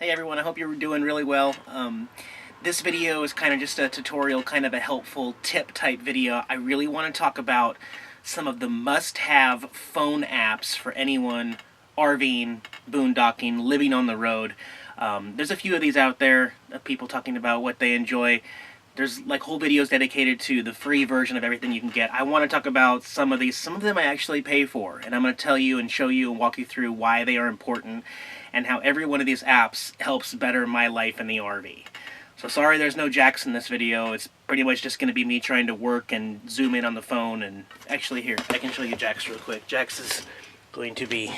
Hey everyone, I hope you're doing really well. This video is kind of just a tutorial, kind of a helpful tip type video. I really want to talk about some of the must-have phone apps for anyone RVing, boondocking, living on the road. There's a few of these out there of people talking about what they enjoy. There's like whole videos dedicated to the free version of everything you can get. I want to talk about some of these. Some of them I actually pay for, and I'm going to tell you and show you and walk you through why they are important and how every one of these apps helps better my life in the RV. So sorry there's no Jax in this video. It's pretty much just going to be me trying to work and zoom in on the phone. And actually here, I can show you Jax real quick. Jax is going to be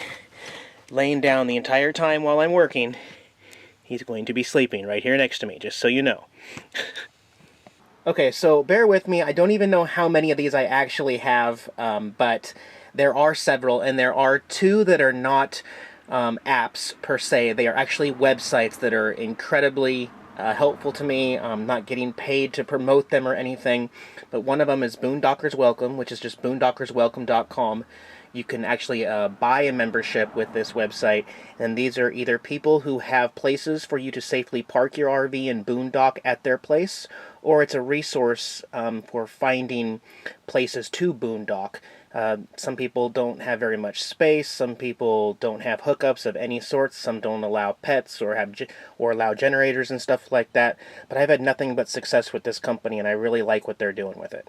laying down the entire time while I'm working. He's going to be sleeping right here next to me, just so you know. Okay, so bear with me. I don't even know how many of these I actually have, but there are several, and there are two that are not apps per se. They are actually websites that are incredibly helpful to me. I'm not getting paid to promote them or anything, but one of them is Boondockers Welcome, which is just boondockerswelcome.com. You can actually buy a membership with this website, and these are either people who have places for you to safely park your RV and boondock at their place, or it's a resource for finding places to boondock. Some people don't have very much space. Some people don't have hookups of any sorts. Some don't allow pets or allow generators and stuff like that. But I've had nothing but success with this company, and I really like what they're doing with it.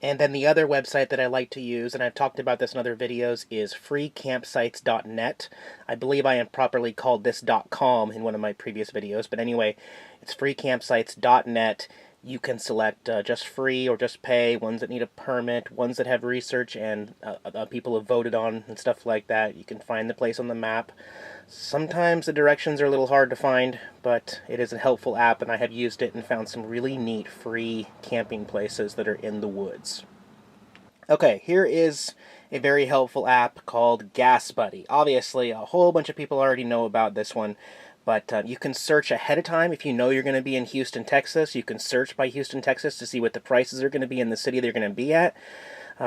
And then the other website that I like to use, and I've talked about this in other videos, is freecampsites.net. I believe I am properly called this .com in one of my previous videos, but anyway, it's freecampsites.net. You can select just free or just pay, ones that need a permit, ones that have research and people have voted on and stuff like that. You can find the place on the map. Sometimes the directions are a little hard to find, but it is a helpful app, and I have used it and found some really neat free camping places that are in the woods. Okay, here is a very helpful app called Gas Buddy. Obviously, a whole bunch of people already know about this one, but you can search ahead of time. If you know you're going to be in Houston, Texas, you can search by Houston, Texas to see what the prices are going to be in the city they're going to be at.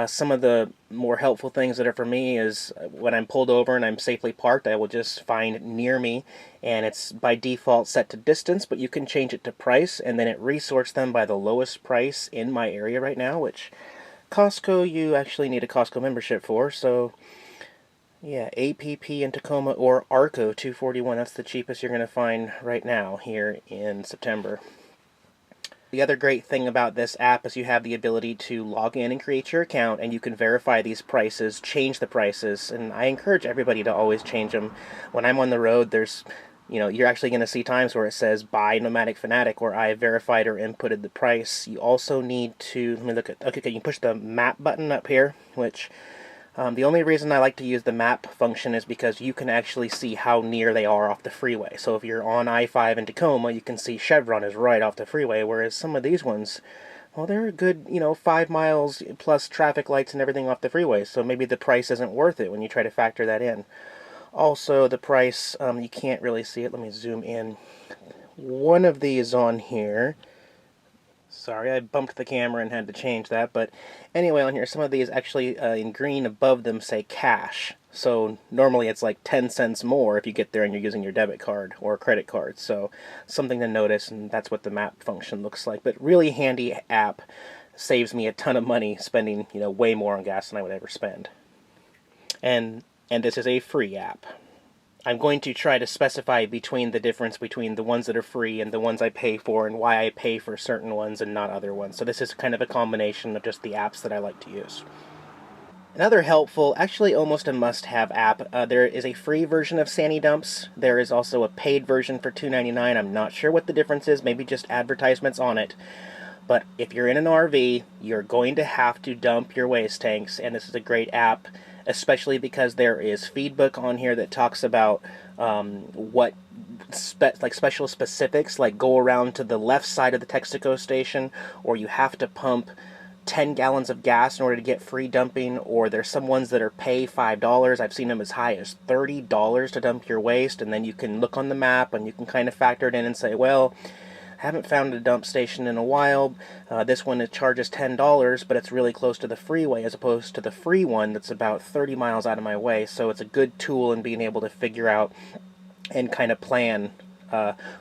Some of the more helpful things that are for me is when I'm pulled over and I'm safely parked, I will just find near me, and it's by default set to distance, but you can change it to price, and then it resorts them by the lowest price in my area right now, which Costco you actually need a Costco membership for, so yeah, APP in Tacoma or Arco 241, that's the cheapest you're going to find right now here in September. The other great thing about this app is you have the ability to log in and create your account, and you can verify these prices, change the prices, and I encourage everybody to always change them. When I'm on the road, you're actually going to see times where it says buy Nomadic Fanatic, where I verified or inputted the price. You also need to, let me look at, okay, you can push the map button up here, which the only reason I like to use the map function is because you can actually see how near they are off the freeway. So if you're on I-5 in Tacoma, you can see Chevron is right off the freeway, whereas some of these ones, well, they're a good, 5 miles plus traffic lights and everything off the freeway, so maybe the price isn't worth it when you try to factor that in. Also, the price, you can't really see it. Let me zoom in. One of these on here, sorry, I bumped the camera and had to change that, but anyway, on here, some of these actually in green above them say cash. So normally it's like 10 cents more if you get there and you're using your debit card or credit card. So something to notice, and that's what the map function looks like. But really handy app, saves me a ton of money spending, way more on gas than I would ever spend. And this is a free app. I'm going to try to specify between the difference between the ones that are free and the ones I pay for, and why I pay for certain ones and not other ones. So this is kind of a combination of just the apps that I like to use. Another helpful, actually almost a must-have app, there is a free version of Sandy Dumps. There is also a paid version for $2.99. I'm not sure what the difference is, maybe just advertisements on it. But if you're in an RV, you're going to have to dump your waste tanks, and this is a great app, especially because there is feedback on here that talks about what special specifics, like go around to the left side of the Texaco station, or you have to pump 10 gallons of gas in order to get free dumping, or there's some ones that are pay $5. I've seen them as high as $30 to dump your waste, and then you can look on the map and you can kind of factor it in and say, well, haven't found a dump station in a while. This one charges $10, but it's really close to the freeway as opposed to the free one that's about 30 miles out of my way. So it's a good tool in being able to figure out and kind of plan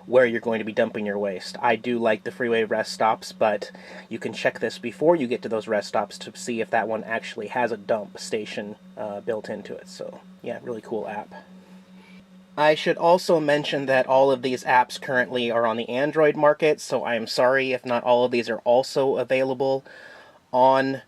where you're going to be dumping your waste. I do like the freeway rest stops, but you can check this before you get to those rest stops to see if that one actually has a dump station built into it. So yeah, really cool app. I should also mention that all of these apps currently are on the Android market, so I am sorry if not all of these are also available on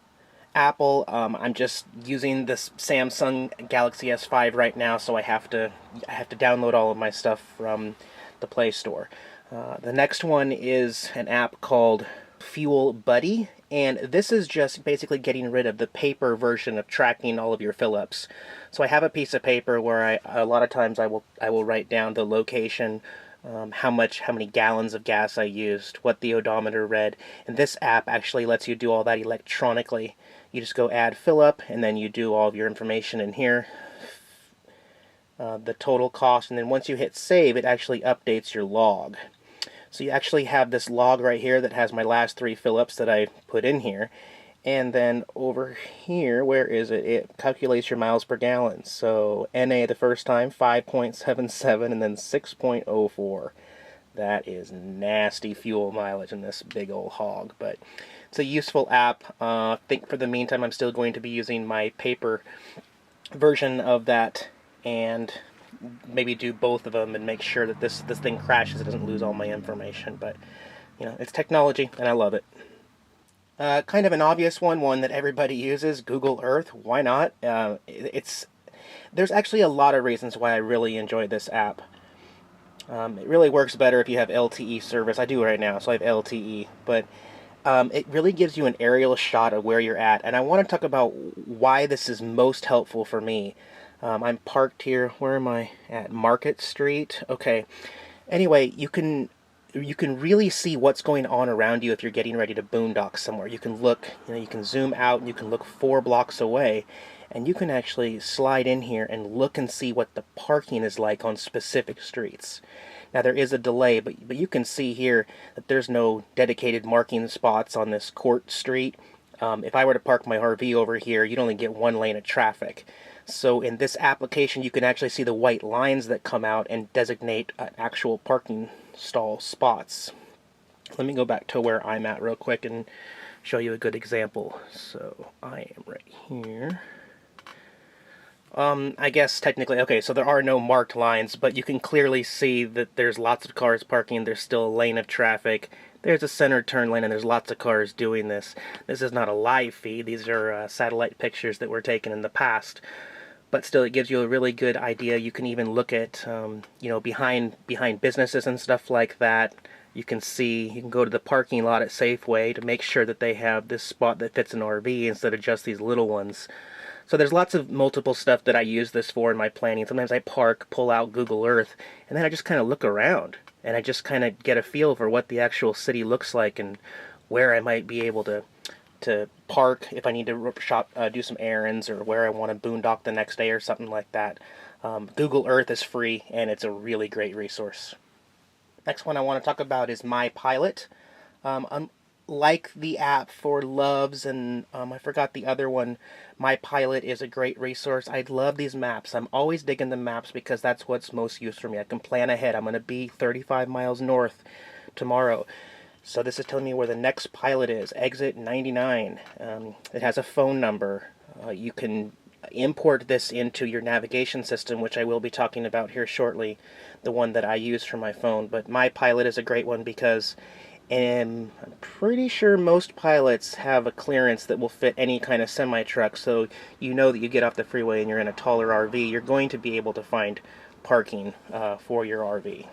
Apple. I'm just using this Samsung Galaxy S5 right now, so I have to download all of my stuff from the Play Store. The next one is an app called Fuel Buddy, and this is just basically getting rid of the paper version of tracking all of your fill-ups. So I have a piece of paper where a lot of times I will write down the location, how many gallons of gas I used, what the odometer read, and this app actually lets you do all that electronically. You just go add fill up, and then you do all of your information in here, the total cost, and then once you hit save, it actually updates your log. So you actually have this log right here that has my last 3 fill-ups that I put in here. And then over here, where is it? It calculates your miles per gallon. So NA the first time, 5.77, and then 6.04. That is nasty fuel mileage in this big old hog. But it's a useful app. I think for the meantime, I'm still going to be using my paper version of that, and maybe do both of them and make sure that this thing crashes, it doesn't lose all my information. But you know, it's technology and I love it. Kind of an obvious one that everybody uses, Google Earth. Why not? There's actually a lot of reasons why I really enjoy this app. It really works better if you have LTE service. I do right now, so I have LTE, but it really gives you an aerial shot of where you're at, and I want to talk about why this is most helpful for me. I'm parked here. Where am I at? Market Street. Okay. Anyway, you can really see what's going on around you if you're getting ready to boondock somewhere. You can look, you can zoom out and you can look 4 blocks away, and you can actually slide in here and look and see what the parking is like on specific streets. Now there is a delay, but you can see here that there's no dedicated marking spots on this Court Street. If I were to park my RV over here, you'd only get 1 lane of traffic. So in this application, you can actually see the white lines that come out and designate actual parking stall spots. Let me go back to where I'm at real quick and show you a good example. So I am right here. I guess technically, okay, so there are no marked lines, but you can clearly see that there's lots of cars parking. There's still a lane of traffic. There's a center turn lane, and there's lots of cars doing this. This is not a live feed. These are satellite pictures that were taken in the past. But still, it gives you a really good idea. You can even look at, behind businesses and stuff like that. You can go to the parking lot at Safeway to make sure that they have this spot that fits an RV instead of just these little ones. So there's lots of multiple stuff that I use this for in my planning. Sometimes I park, pull out Google Earth, and then I just kind of look around. And I just kind of get a feel for what the actual city looks like and where I might be able to park if I need to do some errands, or where I want to boondock the next day or something like that. Google Earth is free, and it's a really great resource. Next one I want to talk about is My Pilot. Like the app for Loves, and I forgot the other one, My Pilot is a great resource. I love these maps. I'm always digging the maps because that's what's most used for me. I can plan ahead. I'm going to be 35 miles north tomorrow. So this is telling me where the next pilot is, exit 99. It has a phone number. You can import this into your navigation system, which I will be talking about here shortly, the one that I use for my phone. But My Pilot is a great one because I'm pretty sure most pilots have a clearance that will fit any kind of semi-truck, so you know that you get off the freeway and you're in a taller RV, you're going to be able to find parking for your RV.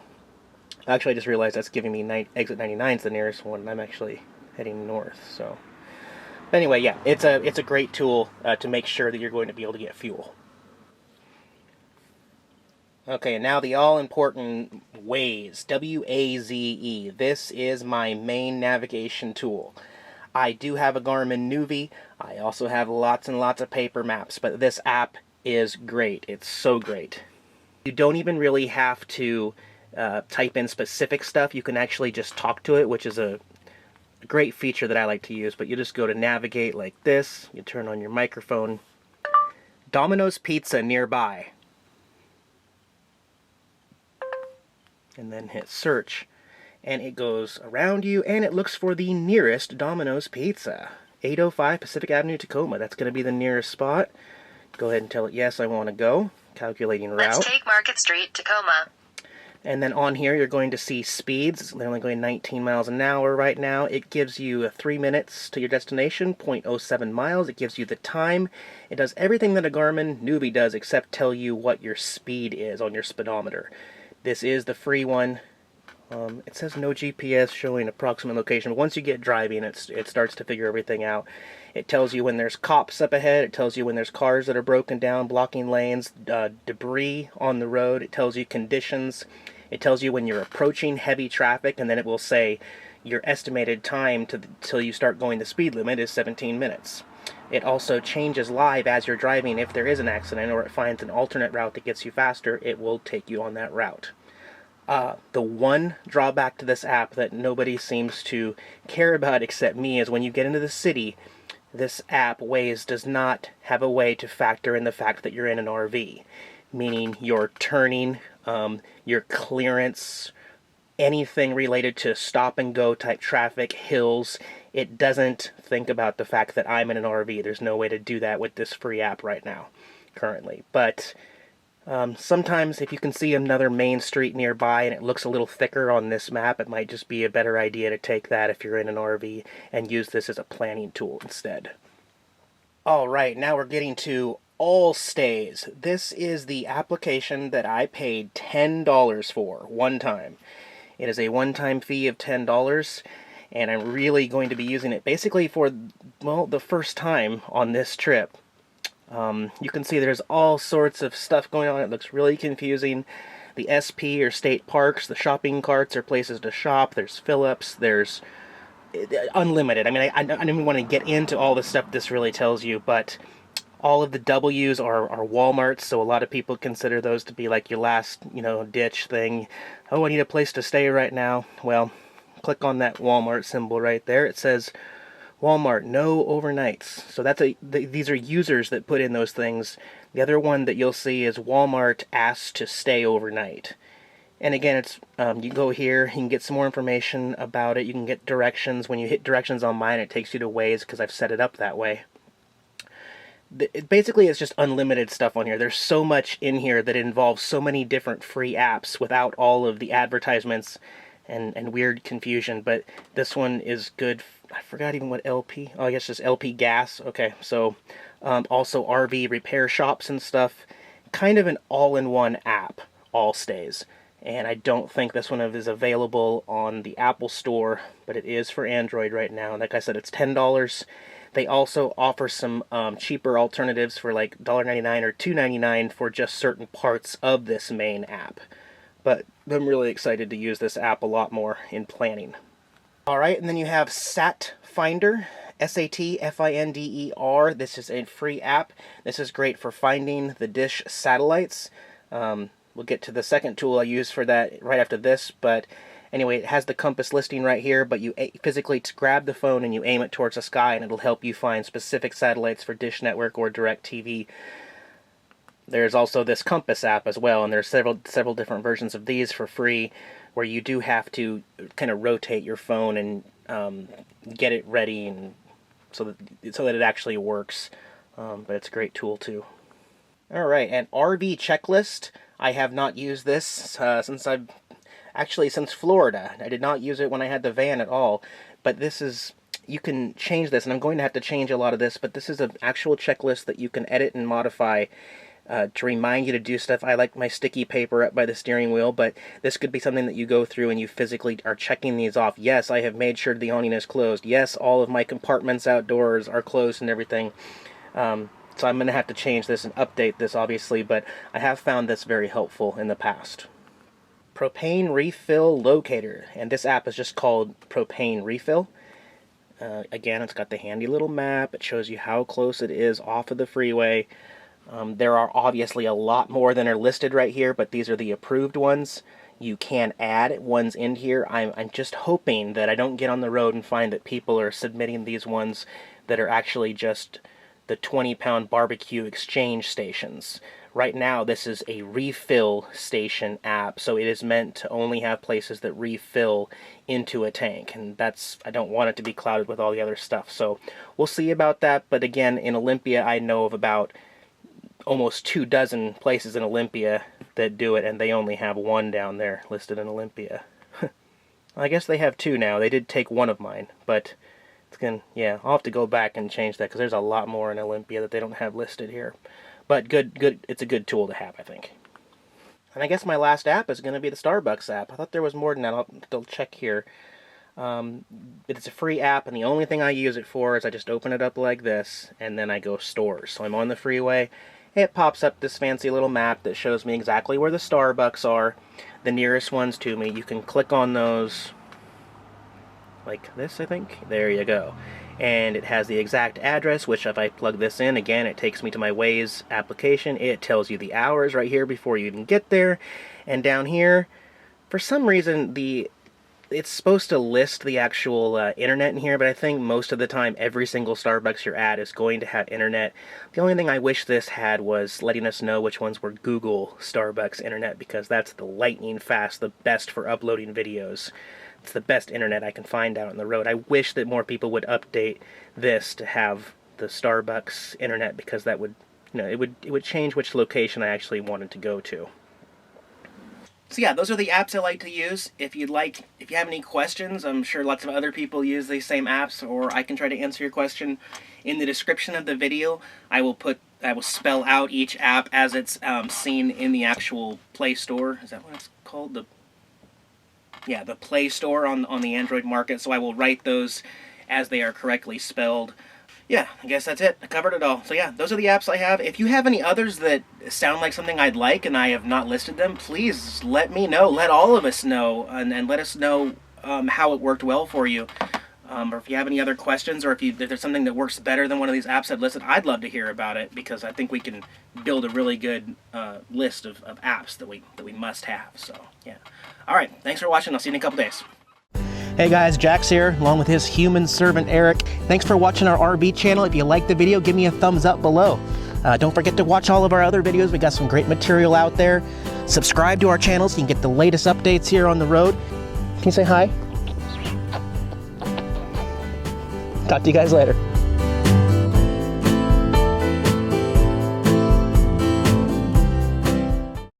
Actually, I just realized that's giving me exit 99 is the nearest one, and I'm actually heading north. So, but anyway, yeah, it's a great tool to make sure that you're going to be able to get fuel. Okay, and now the all-important Waze, W-A-Z-E. This is my main navigation tool. I do have a Garmin Nuvi. I also have lots and lots of paper maps, but this app is great. It's so great. You don't even really have to type in specific stuff. You can actually just talk to it, which is a great feature that I like to use. But you just go to navigate like this. You turn on your microphone. Domino's Pizza nearby. and then hit search. And it goes around you, and it looks for the nearest Domino's Pizza. 805 Pacific Avenue, Tacoma. That's going to be the nearest spot. Go ahead and tell it, yes, I want to go. Calculating route. Let's take Market Street, Tacoma. And then on here, you're going to see speeds. They're only going 19 miles an hour right now. It gives you 3 minutes to your destination, 0.07 miles. It gives you the time. It does everything that a Garmin newbie does except tell you what your speed is on your speedometer. This is the free one. It says no GPS showing approximate location. But once you get driving, it starts to figure everything out. It tells you when there's cops up ahead. It tells you when there's cars that are broken down, blocking lanes, debris on the road. It tells you conditions. It tells you when you're approaching heavy traffic, and then it will say your estimated time till you start going the speed limit is 17 minutes. It also changes live as you're driving. If there is an accident or it finds an alternate route that gets you faster, it will take you on that route. The one drawback to this app that nobody seems to care about except me is when you get into the city, this app, Waze, does not have a way to factor in the fact that you're in an RV. Meaning your turning, your clearance, anything related to stop and go type traffic, hills. It doesn't think about the fact that I'm in an RV. There's no way to do that with this free app right now, currently. But sometimes if you can see another main street nearby and it looks a little thicker on this map, it might just be a better idea to take that if you're in an RV and use this as a planning tool instead. Alright, now we're getting to AllStays. This is the application that I paid $10 for one time. It is a one-time fee of $10, and I'm really going to be using it basically for, well, the first time on this trip. You can see there's all sorts of stuff going on. It looks really confusing. The SP or state parks, the shopping carts are places to shop. There's Phillips. There's unlimited. I mean, I don't even want to get into all the stuff this really tells you, but all of the W's are Walmarts, so a lot of people consider those to be like your last, ditch thing. Oh, I need a place to stay right now. Well, click on that Walmart symbol right there. It says Walmart, no overnights. So these are users that put in those things. The other one that you'll see is Walmart asks to stay overnight. And again, it's you go here, you can get some more information about it. You can get directions. When you hit directions on mine, it takes you to Waze because I've set it up that way. Basically, it's just unlimited stuff on here. There's so much in here that involves so many different free apps without all of the advertisements and weird confusion. But this one is good. I forgot even what LP. Oh, I guess just LP gas. Okay, so also RV repair shops and stuff. Kind of an all-in-one app, AllStays. And I don't think this one is available on the Apple Store, but it is for Android right now. And like I said, it's $10. They also offer some cheaper alternatives for like $1.99 or $2.99 for just certain parts of this main app. But I'm really excited to use this app a lot more in planning. Alright, and then you have SatFinder, SatFinder. This is a free app. This is great for finding the dish satellites. We'll get to the second tool I use for that right after this, but anyway, it has the compass listing right here, but you physically grab the phone and you aim it towards the sky, and it'll help you find specific satellites for Dish Network or DirecTV. There's also this compass app as well, and there's several different versions of these for free, where you do have to kind of rotate your phone and get it ready, and so that it actually works. But it's a great tool too. All right, and RV checklist. I have not used this since Florida. I did not use it when I had the van at all. But this is, you can change this, and I'm going to have to change a lot of this, but this is an actual checklist that you can edit and modify to remind you to do stuff. I like my sticky paper up by the steering wheel, but this could be something that you go through and you physically are checking these off. Yes, I have made sure the awning is closed. Yes, all of my compartments outdoors are closed and everything. So I'm going to have to change this and update this, obviously, but I have found this very helpful in the past. Propane refill locator, and this app is just called Propane Refill. Again, it's got the handy little map. It shows you how close it is off of the freeway. There are obviously a lot more than are listed right here, but these are the approved ones. You can add ones in here. I'm just hoping that I don't get on the road and find that people are submitting these ones that are actually just the 20-pound barbecue exchange stations, right now this is a refill station app, so it is meant to only have places that refill into a tank, and I don't want it to be clouded with all the other stuff. So we'll see about that. But again, in Olympia, I know of about almost 24 places in Olympia that do it, and they only have one down there listed in Olympia. I guess they have two now. They did take one of mine, but yeah, I'll have to go back and change that, because there's a lot more in Olympia that they don't have listed here. But good, it's a good tool to have, I think. And I guess my last app is going to be the Starbucks app. I thought there was more than that. I'll still check here. It's a free app, and the only thing I use it for is I just open it up like this, and then I go stores. So I'm on the freeway. It pops up this fancy little map that shows me exactly where the Starbucks are, the nearest ones to me. You can click on those like this, I think. There you go. And it has the exact address, which if I plug this in, again, it takes me to my Waze application. It tells you the hours right here before you even get there. And down here, for some reason, it's supposed to list the actual internet in here, but I think most of the time every single Starbucks you're at is going to have internet. The only thing I wish this had was letting us know which ones were Google Starbucks internet, because that's the lightning fast, the best for uploading videos. It's the best internet I can find out on the road. I wish that more people would update this to have the Starbucks internet, because that would, it would change which location I actually wanted to go to. So yeah, those are the apps I like to use. If you have any questions, I'm sure lots of other people use these same apps, or I can try to answer your question. In the description of the video, I will spell out each app as it's seen in the actual Play Store. Is that what it's called? The Play Store on the Android market. So I will write those as they are correctly spelled. Yeah, I guess that's it. I covered it all. So yeah, those are the apps I have. If you have any others that sound like something I'd like and I have not listed them, please let me know. Let all of us know, and let us know how it worked well for you. Or if you have any other questions, or if there's something that works better than one of these apps I've listed, I'd love to hear about it, because I think we can build a really good list of apps that we must have. So yeah. All right, thanks for watching. I'll see you in a couple days. Hey guys, Jax here, along with his human servant Eric. Thanks for watching our RB channel. If you liked the video, give me a thumbs up below. Don't forget to watch all of our other videos. We got some great material out there. Subscribe to our channel so you can get the latest updates here on the road. Can you say hi? Talk to you guys later.